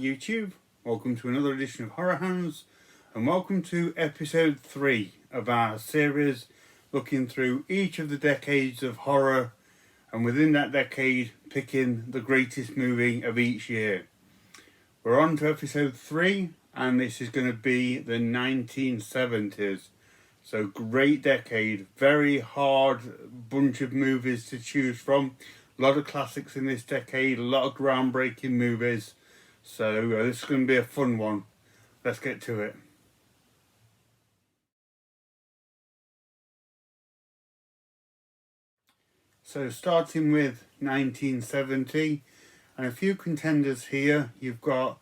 YouTube, welcome to another edition of Horror Hounds, and welcome to episode 3 of our series looking through each of the decades of horror, and within that decade picking the greatest movie of each year. We're on to episode 3, and this is going to be the 1970s. So great decade, very hard bunch of movies to choose from. A lot of classics in this decade, a lot of groundbreaking movies. So this is going to be a fun one. Let's get to it. So starting with 1970, and a few contenders here. You've got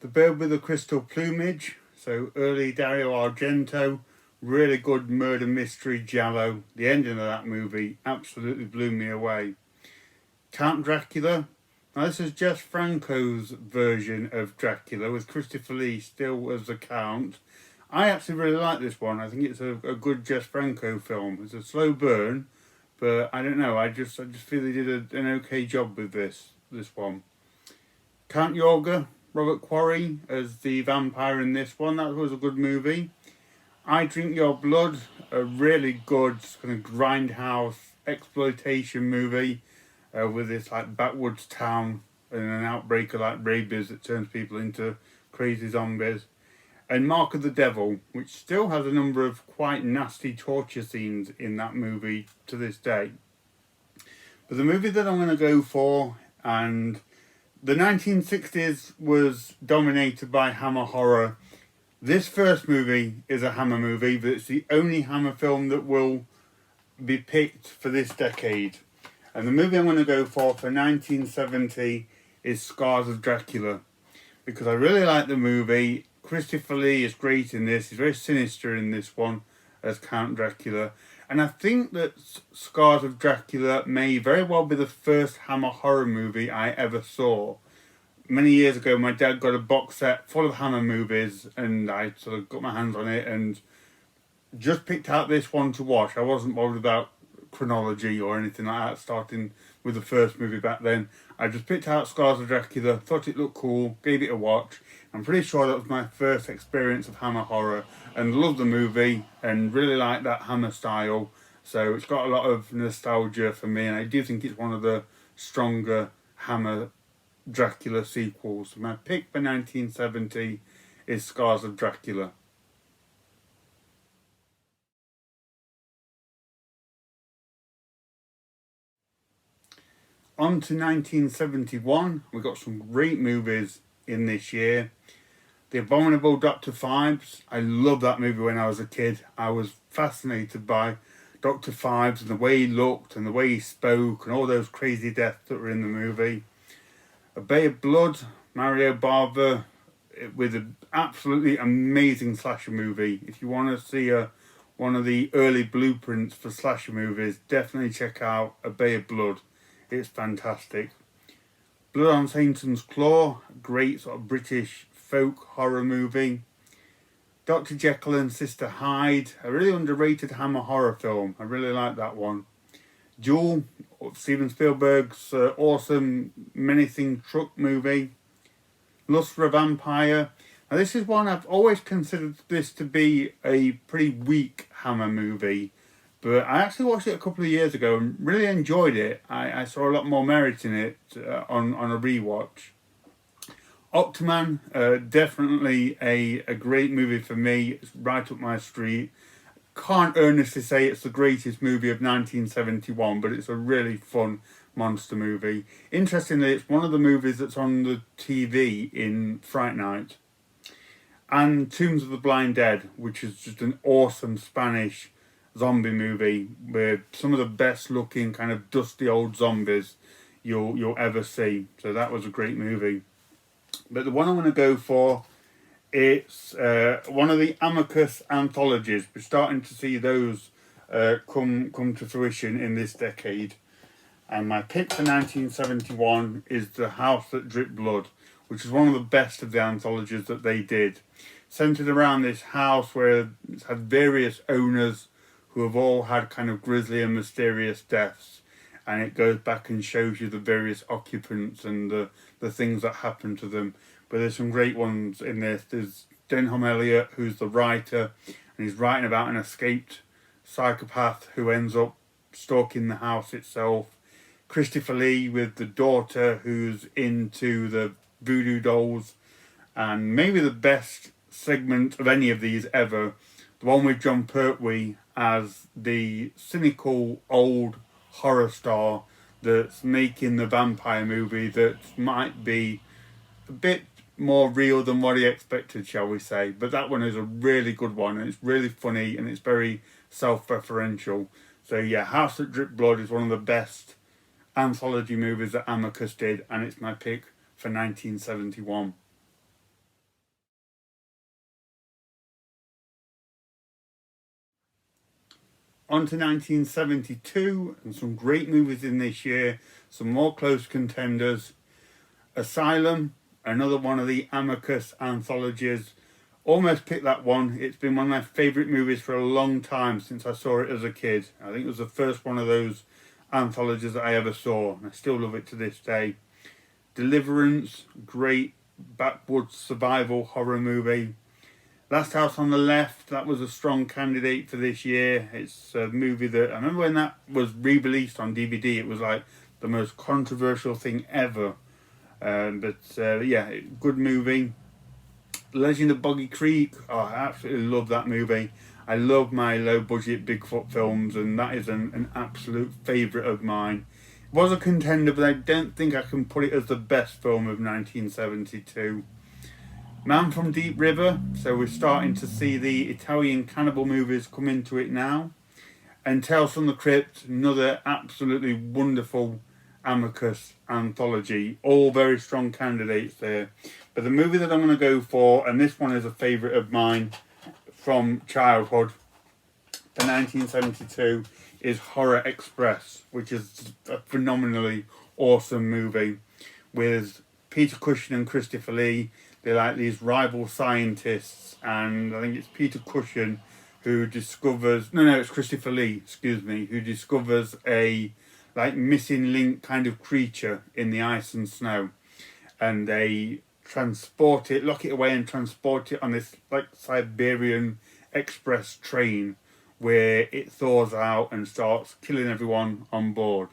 The Bird with the Crystal Plumage, so early Dario Argento, really good murder mystery giallo. The ending of that movie absolutely blew me away. Count Dracula. Now this is Jess Franco's version of Dracula with Christopher Lee still as the Count. I actually really like this one. I think it's a good Jess Franco film. It's a slow burn, but I don't know. I just feel they did an okay job with this one. Count Yorga, Robert Quarry as the vampire in this one. That was a good movie. I Drink Your Blood, a really good kind of grindhouse exploitation movie. With this like backwoods town and an outbreak of like rabies that turns people into crazy zombies. And Mark of the Devil, which still has a number of quite nasty torture scenes in that movie to this day. But the movie that I'm going to go for, and the 1960s was dominated by Hammer horror. This first movie is a Hammer movie, but it's the only Hammer film that will be picked for this decade. And the movie I'm going to go for 1970 is Scars of Dracula. Because I really like the movie. Christopher Lee is great in this. He's very sinister in this one as Count Dracula. And I think that Scars of Dracula may very well be the first Hammer horror movie I ever saw. Many years ago, my dad got a box set full of Hammer movies, and I sort of got my hands on it and just picked out this one to watch. I wasn't bothered about chronology or anything like that, starting with the first movie back then. I just picked out Scars of Dracula, thought it looked cool, gave it a watch. I'm pretty sure that was my first experience of Hammer horror, and loved the movie and really liked that Hammer style. So it's got a lot of nostalgia for me, and I do think it's one of the stronger Hammer Dracula sequels. My pick for 1970 is Scars of Dracula. On to 1971, we got some great movies in this year. The Abominable Dr. Phibes. I loved that movie when I was a kid. I was fascinated by Dr. Phibes and the way he looked and the way he spoke and all those crazy deaths that were in the movie. A Bay of Blood, Mario Bava, with an absolutely amazing slasher movie. If you want to see one of the early blueprints for slasher movies, definitely check out A Bay of Blood. It's fantastic. Blood on Satan's Claw, great sort of British folk horror movie. Dr. Jekyll and Sister Hyde, a really underrated Hammer horror film. I really like that one. Duel, Steven Spielberg's awesome menacing truck movie. Lust for a Vampire. Now this is one I've always considered this to be a pretty weak Hammer movie. But I actually watched it a couple of years ago and really enjoyed it. I saw a lot more merit in it on a rewatch. Octoman, definitely a great movie for me. It's right up my street. Can't earnestly say it's the greatest movie of 1971, but it's a really fun monster movie. Interestingly, it's one of the movies that's on the TV in Fright Night. And Tombs of the Blind Dead, which is just an awesome Spanish zombie movie with some of the best looking kind of dusty old zombies you'll ever see. So that was a great movie. But the one I'm going to go for, it's one of the Amicus anthologies. We're starting to see those come to fruition in this decade. And my pick for 1971 is The House That Dripped Blood, which is one of the best of the anthologies that they did. Centered around this house where it's had various owners who have all had kind of grisly and mysterious deaths, and it goes back and shows you the various occupants and the things that happened to them. but there's some great ones in this. There's Denholm Elliott, who's the writer, and he's writing about an escaped psychopath who ends up stalking the house itself. Christopher Lee with the daughter who's into the voodoo dolls, and maybe the best segment of any of these ever, the one with John Pertwee as the cynical old horror star that's making the vampire movie that might be a bit more real than what he expected, shall we say. But that one is a really good one, and it's really funny, and it's very self-referential. So yeah, House That Dripped Blood is one of the best anthology movies that Amicus did, and it's my pick for 1971. On to 1972, and some great movies in this year, some more close contenders. Asylum, another one of the Amicus anthologies. Almost picked that one. It's been one of my favourite movies for a long time since I saw it as a kid. I think it was the first one of those anthologies that I ever saw, and I still love it to this day. Deliverance, great backwoods survival horror movie. Last House on the Left, that was a strong candidate for this year. It's a movie that, I remember when that was re-released on DVD, it was like the most controversial thing ever. Yeah, good movie. Legend of Boggy Creek, oh, I absolutely love that movie. I love my low-budget Bigfoot films, and that is an absolute favourite of mine. It was a contender, but I don't think I can put it as the best film of 1972. Man from Deep River, so we're starting to see the Italian cannibal movies come into it now. And Tales from the Crypt, another absolutely wonderful Amicus anthology. All very strong candidates there. But the movie that I'm going to go for, and this one is a favourite of mine from childhood, for 1972, is Horror Express, which is a phenomenally awesome movie with Peter Cushing and Christopher Lee. They're like these rival scientists, and I think it's Peter Cushing who discovers... No, it's Christopher Lee, excuse me, who discovers a like missing link kind of creature in the ice and snow. And they transport it, lock it away and transport it on this like Siberian express train where it thaws out and starts killing everyone on board.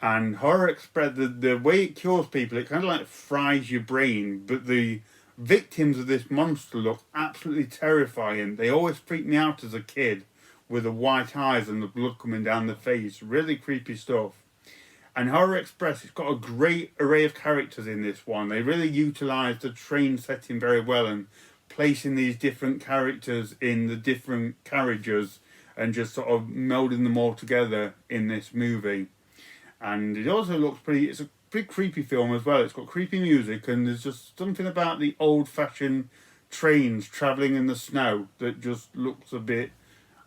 And Horror Express, the way it kills people, it kind of like fries your brain, but the victims of this monster look absolutely terrifying. They always freaked me out as a kid with the white eyes and the blood coming down the face. Really creepy stuff. And Horror Express, it's got a great array of characters in this one. They really utilise the train setting very well and placing these different characters in the different carriages and just sort of melding them all together in this movie. And it also looks it's a pretty creepy film as well. It's got creepy music, and there's just something about the old-fashioned trains travelling in the snow that just looks a bit,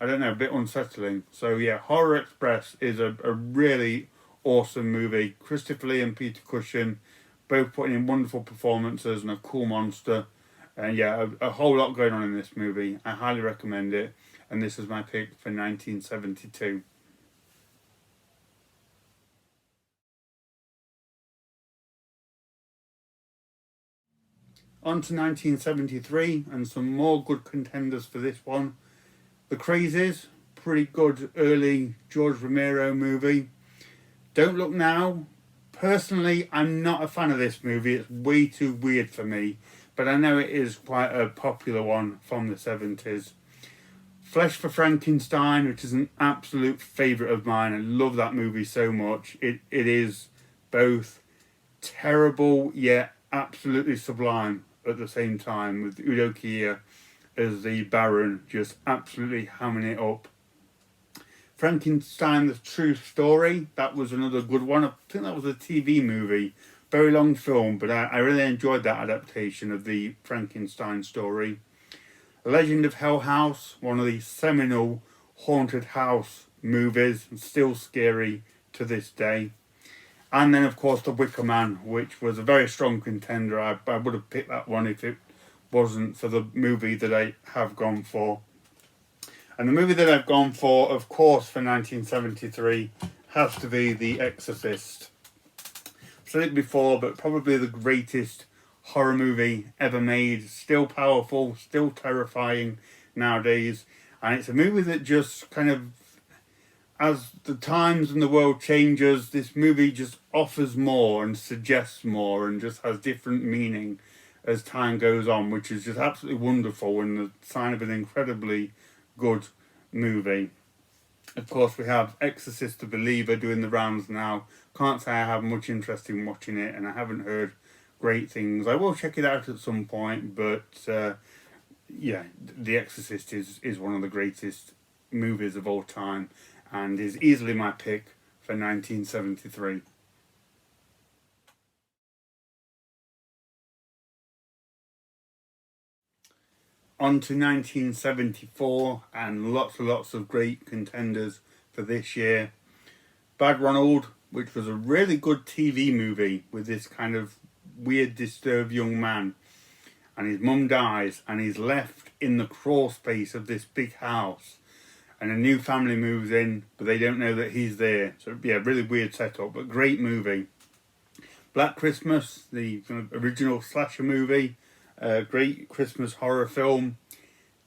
I don't know, a bit unsettling. So yeah, Horror Express is a really awesome movie. Christopher Lee and Peter Cushing both putting in wonderful performances and a cool monster. And yeah, a whole lot going on in this movie. I highly recommend it. And this is my pick for 1972. On to 1973, and some more good contenders for this one. The Crazies, pretty good early George Romero movie. Don't Look Now. Personally, I'm not a fan of this movie. It's way too weird for me, but I know it is quite a popular one from the 70s. Flesh for Frankenstein, which is an absolute favourite of mine. I love that movie so much. It is both terrible yet absolutely sublime at the same time, with Udo Kier as the Baron just absolutely hamming it up. Frankenstein, The True Story, that was another good one. I think that was a TV movie, very long film, but I really enjoyed that adaptation of the Frankenstein story. Legend of Hell House, one of the seminal haunted house movies, still scary to this day. And then, of course, The Wicker Man, which was a very strong contender. I would have picked that one if it wasn't for the movie that I have gone for. And the movie that I've gone for, of course, for 1973, has to be The Exorcist. I've said it before, but probably the greatest horror movie ever made. Still powerful, still terrifying nowadays. And it's a movie that just kind of, as the times and the world changes, this movie just offers more and suggests more and just has different meaning as time goes on, which is just absolutely wonderful and the sign of an incredibly good movie. Of course, we have Exorcist the Believer doing the rounds now. Can't say I have much interest in watching it, and I haven't heard great things. I will check it out at some point, but yeah, The Exorcist is one of the greatest movies of all time and is easily my pick for 1973. On to 1974 and lots of great contenders for this year. Bad Ronald, which was a really good TV movie with this kind of weird, disturbed young man, and his mum dies and he's left in the crawl space of this big house, and a new family moves in, but they don't know that he's there. So yeah, really weird setup, but great movie. Black Christmas, the kind of original slasher movie, great Christmas horror film.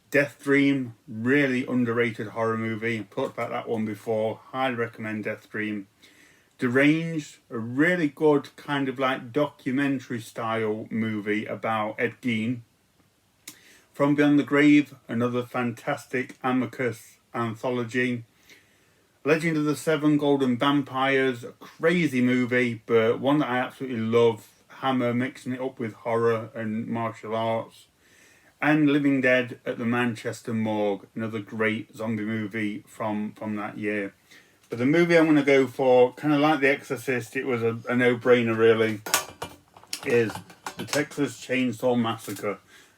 Death Dream, really underrated horror movie. I've talked about that one before. Highly recommend Death Dream. Deranged, a really good kind of like documentary style movie about Ed Gein. From Beyond the Grave, another fantastic Amicus anthology. Legend of the Seven Golden Vampires, a crazy movie, but one that I absolutely love. Hammer mixing it up with horror and martial arts. And Living Dead at the Manchester Morgue, another great zombie movie from that year. But the movie I'm going to go for, kind of like The Exorcist, it was a no-brainer really, is the Texas Chainsaw Massacre.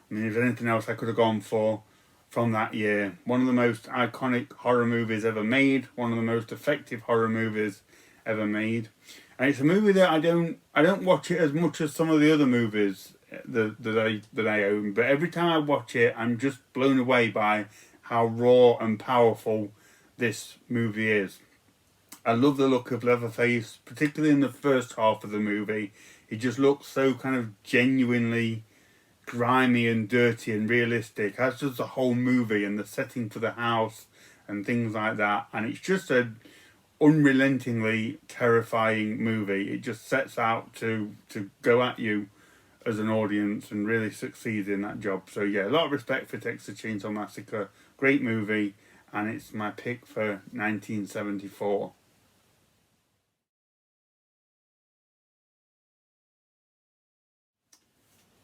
I mean, if there's anything else I could have gone for from that year. One of the most iconic horror movies ever made, one of the most effective horror movies ever made. And it's a movie that I don't watch it as much as some of the other movies that I own, but every time I watch it, I'm just blown away by how raw and powerful this movie is. I love the look of Leatherface, particularly in the first half of the movie. He just looks so kind of genuinely grimy and dirty and realistic, as does the whole movie and the setting for the house and things like that. And it's just an unrelentingly terrifying movie. It just sets out to go at you as an audience and really succeeds in that job. So yeah, a lot of respect for Texas Chainsaw Massacre. Great movie, and it's my pick for 1974.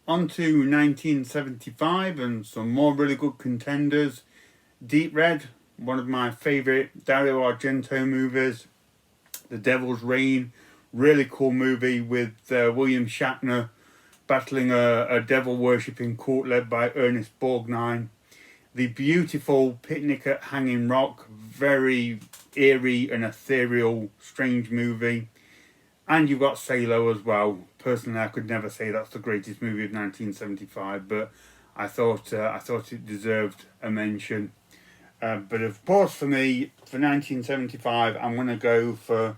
On to 1975 and some more really good contenders. Deep Red, one of my favourite Dario Argento movies. The Devil's Reign, really cool movie with William Shatner battling a devil-worshipping cult led by Ernest Borgnine. The beautiful Picnic at Hanging Rock, very eerie and ethereal, strange movie. And you've got Salo as well. Personally, I could never say that's the greatest movie of 1975, but I thought it deserved a mention. But of course, for me, for 1975, I'm going to go for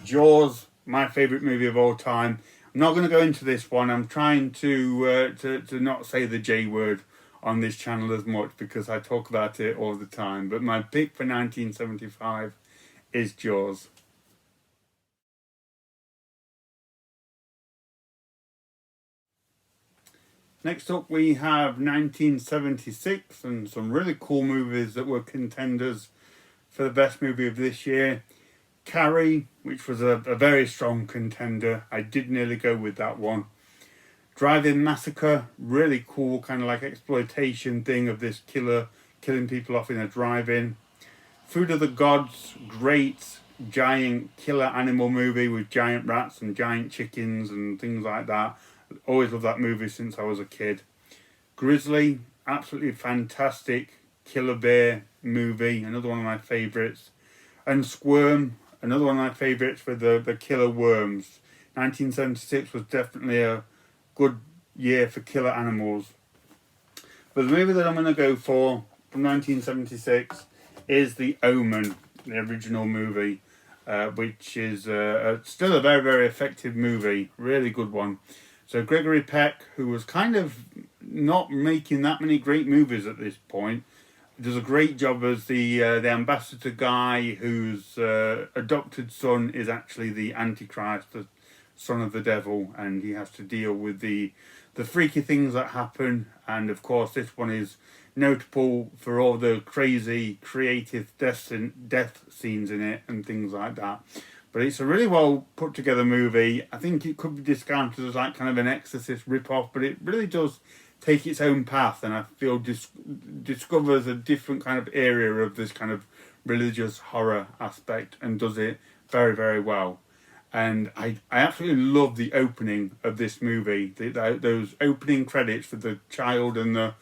Jaws, my favourite movie of all time. I'm not going to go into this one. I'm trying to not say the J word on this channel as much because I talk about it all the time. But my pick for 1975 is Jaws. Next up we have 1976 and some really cool movies that were contenders for the best movie of this year. Carrie, which was a very strong contender. I did nearly go with that one. Drive-In Massacre, really cool kind of like exploitation thing of this killer killing people off in a drive-in. Food of the Gods, great giant killer animal movie with giant rats and giant chickens and things like that. Always loved that movie since I was a kid. Grizzly, absolutely fantastic killer bear movie, another one of my favourites. And Squirm, another one of my favourites with the killer worms. 1976 was definitely a good year for killer animals. But the movie that I'm going to go for from 1976 is The Omen, the original movie, which is still a very, very effective movie. Really good one. So Gregory Peck, who was kind of not making that many great movies at this point, does a great job as the ambassador guy whose adopted son is actually the Antichrist, the son of the devil, and he has to deal with the freaky things that happen. And of course, this one is notable for all the crazy, creative death scenes in it and things like that. But it's a really well put together movie. I think it could be discounted as like kind of an Exorcist rip-off, but it really does take its own path, and I feel discovers a different kind of area of this kind of religious horror aspect and does it very, very well. And I absolutely love the opening of this movie. Those opening credits for the child and the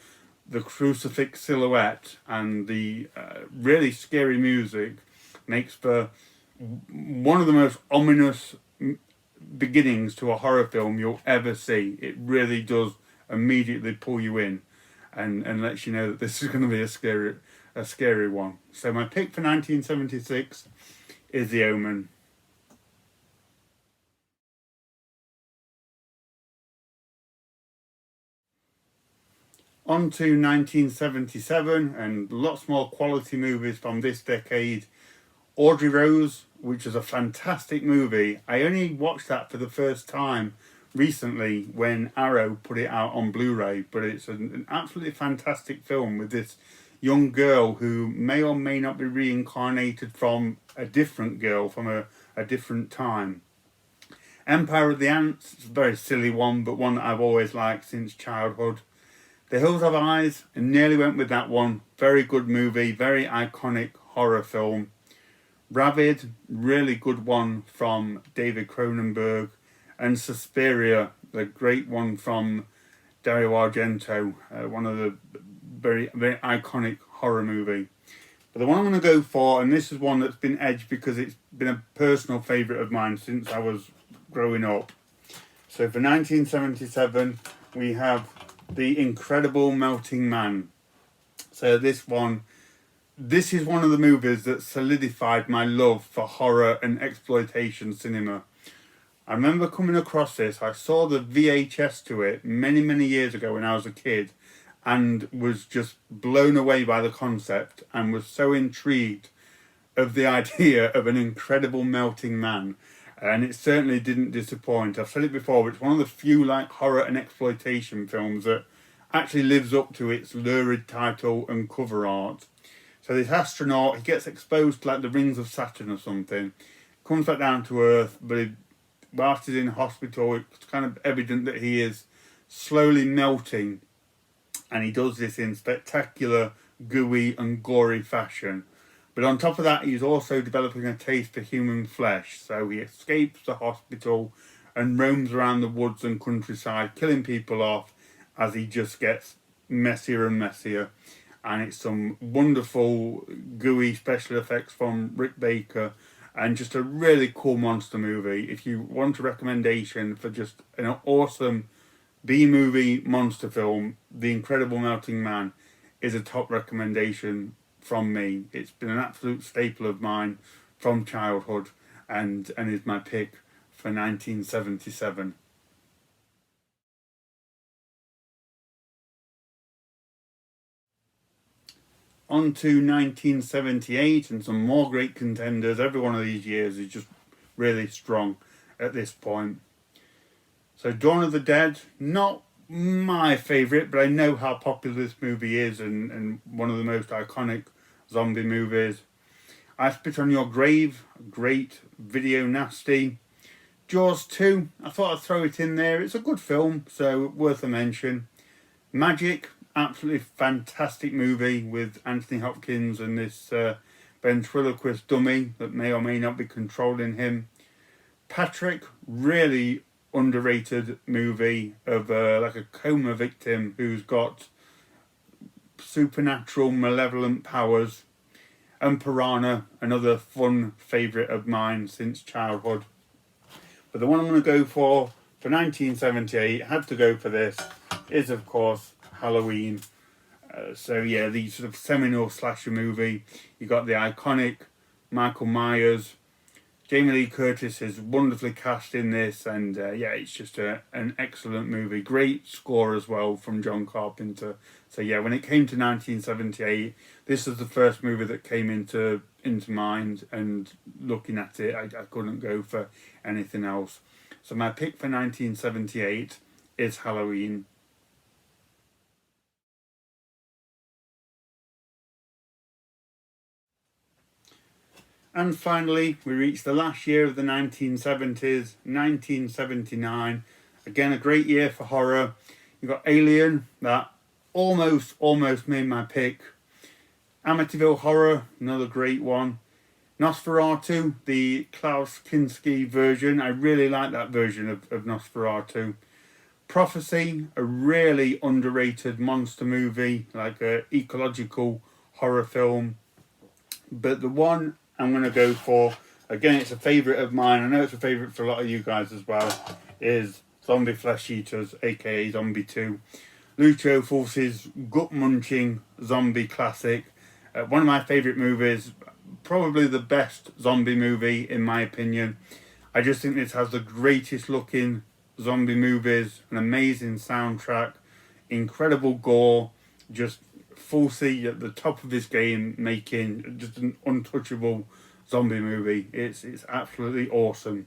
crucifix silhouette and the really scary music makes for one of the most ominous beginnings to a horror film you'll ever see. It really does immediately pull you in and lets you know that this is going to be a scary one. So my pick for 1976 is The Omen. On to 1977 and lots more quality movies from this decade. Audrey Rose, which is a fantastic movie. I only watched that for the first time recently when Arrow put it out on Blu-ray, but it's an absolutely fantastic film with this young girl who may or may not be reincarnated from a different girl from a different time. Empire of the Ants, it's a very silly one, but one that I've always liked since childhood. The Hills Have Eyes, I nearly went with that one. Very good movie, very iconic horror film. Ravid, really good one from David Cronenberg. And Suspiria, the great one from Dario Argento, one of the very, very iconic horror movie. But the one I'm going to go for, and this is one that's been edged because it's been a personal favourite of mine since I was growing up. So for 1977, we have The Incredible Melting Man. So this is one of the movies that solidified my love for horror and exploitation cinema. I remember coming across this. I saw the VHS to it many, many years ago when I was a kid and was just blown away by the concept and was so intrigued of the idea of an incredible melting man. And it certainly didn't disappoint. I've said it before, but it's one of the few like horror and exploitation films that actually lives up to its lurid title and cover art. So this astronaut, he gets exposed to like the rings of Saturn or something, comes back down to Earth, but whilst he's in hospital, it's kind of evident that he is slowly melting, and he does this in spectacular, gooey and gory fashion. But on top of that, he's also developing a taste for human flesh, so he escapes the hospital and roams around the woods and countryside, killing people off as he just gets messier and messier. And it's some wonderful, gooey special effects from Rick Baker, and just a really cool monster movie. If you want a recommendation for just an awesome B-movie monster film, The Incredible Melting Man is a top recommendation from me. It's been an absolute staple of mine from childhood and is my pick for 1977. On to 1978 and some more great contenders. Every one of these years is just really strong at this point. So Dawn of the Dead, not my favourite, but I know how popular this movie is and one of the most iconic zombie movies. I Spit on Your Grave, great, video nasty. Jaws 2, I thought I'd throw it in there. It's a good film, so worth a mention. Magic, absolutely fantastic movie with Anthony Hopkins and this ventriloquist dummy that may or may not be controlling him. Patrick, really underrated movie of like a coma victim who's got supernatural malevolent powers. And Piranha, another fun favourite of mine since childhood. But the one I'm going to go for 1978, had to go for this, is of course Halloween. So yeah, the sort of seminal slasher movie. You got the iconic Michael Myers, Jamie Lee Curtis is wonderfully cast in this, and yeah, it's just an excellent movie. Great score as well from John Carpenter. So yeah, when it came to 1978, this was the first movie that came into mind, and looking at it, I couldn't go for anything else. So my pick for 1978 is Halloween. And finally, we reached the last year of the 1970s, 1979. Again, a great year for horror. You've got Alien, that almost made my pick. Amityville Horror, another great one. Nosferatu, the Klaus Kinski version. I really like that version of Nosferatu. Prophecy, a really underrated monster movie, like an ecological horror film. But the one I'm going to go for, again, it's a favourite of mine, I know it's a favourite for a lot of you guys as well, is Zombie Flesh Eaters, aka Zombie 2. Lucio Fulci's gut-munching zombie classic. One of my favourite movies, probably the best zombie movie in my opinion. I just think this has the greatest looking zombie movies, an amazing soundtrack, incredible gore, just Fulci at the top of his game, making just an untouchable zombie movie. It's absolutely awesome.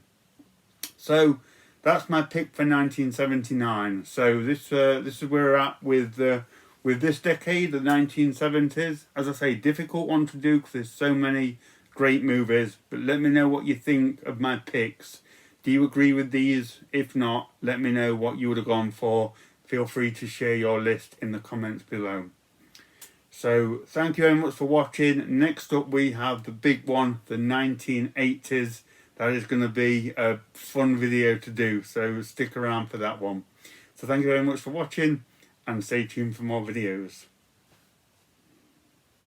So that's my pick for 1979. So this is where we're at with this decade, the 1970s. As I say, difficult one to do because there's so many great movies. But let me know what you think of my picks. Do you agree with these? If not, let me know what you would have gone for. Feel free to share your list in the comments below. So thank you very much for watching. Next up we have the big one, the 1980s. That is going to be a fun video to do, so stick around for that one. So thank you very much for watching, and stay tuned for more videos.